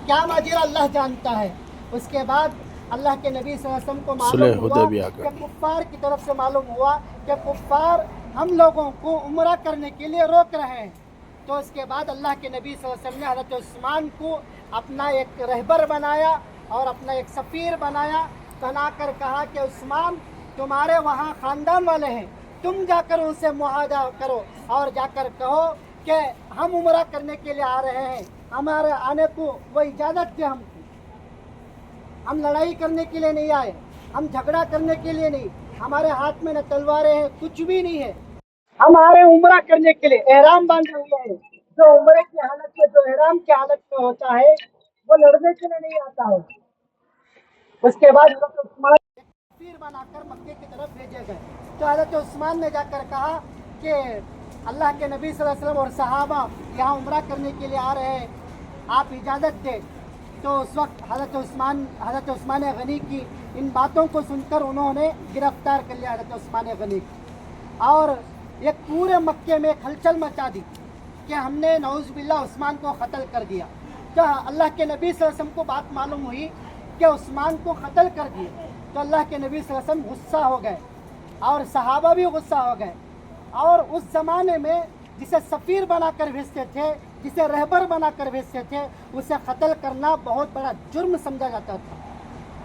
क्या माजरा अल्लाह जानता है। उसके बाद अल्लाह के नबी सल्लल्लाहु अलैहि वसल्लम को मालूम हुआ कि कुफ्फार की तरफ से मालूम हुआ कि कुफ्फार हम लोगों को उम्रा करने के लिए रोक रहे हैं। तो उसके बाद अल्लाह के नबी सल्लल्लाहु अलैहि वसल्लम ने हज़रत उस्मान को अपना एक रहबर बनाया और अपना एक सफ़ीर बनाया, बनाकर कहा कि उस्मान तुम्हारे वहाँ ख़ानदान वाले हैं, तुम जाकर उनसे मुआहदा करो और जाकर कहो कि हम उम्रा करने के लिए आ रहे हैं, हमारे आने को वो इजाज़त दे हमको। हम लड़ाई करने के लिए नहीं आए, हम झगड़ा करने के लिए नहीं, हमारे हाथ में न तलवारें हैं, कुछ भी नहीं है। हम आ रहे हैं उम्रा करने के लिए, एहराम बांधे हुए हैं। जो उम्रे की हालत में, जो एहराम की हालत में होता है, वो लड़ने के लिए नहीं आता है। उसके बाद हज़रत उस्मान तस्वीर बनाकर मक्के की तरफ भेजे गए। तो हज़रत उस्मान ने जाकर कहा कि अल्लाह के नबी सल्लल्लाहु अलैहि वसल्लम और सहाबा यहाँ उम्रा करने के लिए आ रहे हैं, आप इजाज़त दें। तो उस वक्त हज़रत उस्मान गनी की इन बातों को सुनकर उन्होंने गिरफ्तार कर लिया हज़रत उस्मान गनी को, और एक पूरे मक्के में हलचल मचा दी कि हमने नऊज़ बिल्लाह उस्मान को कत्ल कर दिया। तो अल्लाह के नबी सल्लल्लाहु अलैहि वसल्लम को बात मालूम हुई कि उस्मान को कत्ल कर दिए, तो अल्लाह के नबी सल्लल्लाहु अलैहि वसल्लम गुस्सा हो गए और सहाबा भी गुस्सा हो गए। और उस ज़माने में जिसे सफ़ीर बनाकर भेजते थे, जिसे रहबर बनाकर भेजते थे, उसे कत्ल करना बहुत बड़ा जुर्म समझा जाता था,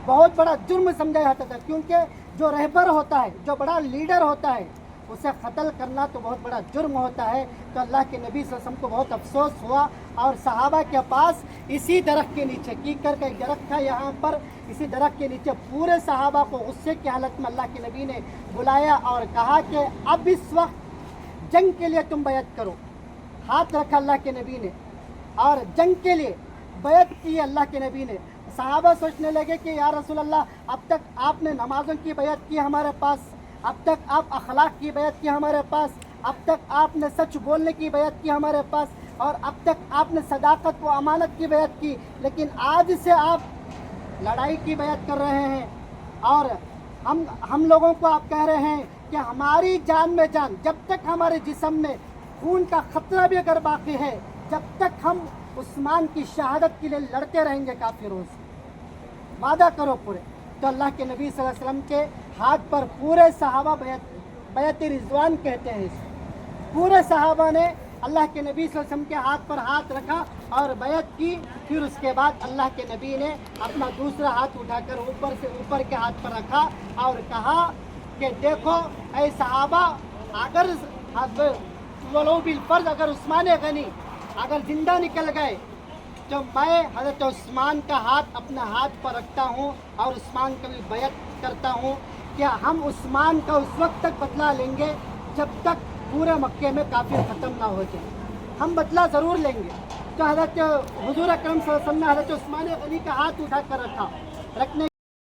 बहुत बड़ा जुर्म समझा जाता था। क्योंकि जो रहबर होता है, जो बड़ा लीडर होता है, उसे कत्ल करना तो बहुत बड़ा जुर्म होता है। तो अल्लाह के नबी सल्लल्लाहु अलैहि वसल्लम को बहुत अफसोस हुआ और सहाबा के पास इसी दरख्त के नीचे, कीकर का एक दरख्त था यहाँ पर, इसी दरख्त के नीचे पूरे सहाबा को गुस्से की हालत में अल्लाह के नबी ने बुलाया और कहा कि अब इस वक्त जंग के लिए तुम बैत करो। हाथ रखा अल्लाह के नबी ने और जंग के लिए बैत की अल्लाह के नबी ने। सहाबा सोचने लगे कि या रसूल अल्लाह, अब तक आपने नमाजों की बैत की हमारे पास, अब तक आप अखलाक की बैत की हमारे पास, अब तक आपने सच बोलने की बैत की हमारे पास, और अब तक आपने सदाकत व अमानत की बैत की, लेकिन आज से आप लड़ाई की बैत कर रहे हैं और हम लोगों को आप कह रहे हैं कि हमारी जान में जान, जब तक हमारे जिस्म में खून का खतरा भी अगर बाकी है, जब तक हम उस्मान की शहादत के लिए लड़ते रहेंगे काफिरों से, वादा करो पूरे। तो अल्लाह के नबी सल्लल्लाहु अलैहि वसल्लम के हाथ पर पूरे सहाबा बैत रिजवान कहते हैं इसे, पूरे सहाबा ने अल्लाह के नबी सल्लल्लाहु अलैहि वसल्लम के हाथ पर हाथ रखा और बैत की। फिर उसके बाद अल्लाह के नबी ने अपना दूसरा हाथ उठाकर ऊपर से ऊपर के हाथ पर रखा और कहा कि देखो ऐ सहाबा, अगर वलो बिलफर्ज, अगर उस्मान गनी अगर जिंदा निकल गए तो मैं हज़रत उस्मान का हाथ अपना हाथ पर रखता हूँ और उस्मान का भी बैत करता हूँ कि हम उस्मान का उस वक्त तक बदला लेंगे जब तक पूरे मक्के में काफिर ख़त्म ना हो जाए, हम बदला ज़रूर लेंगे। तो हज़रत हुज़ूर अकरम सल्लल्लाहु अलैहि वसल्लम ने हज़रत उस्मान गनी का हाथ उठा कर रखने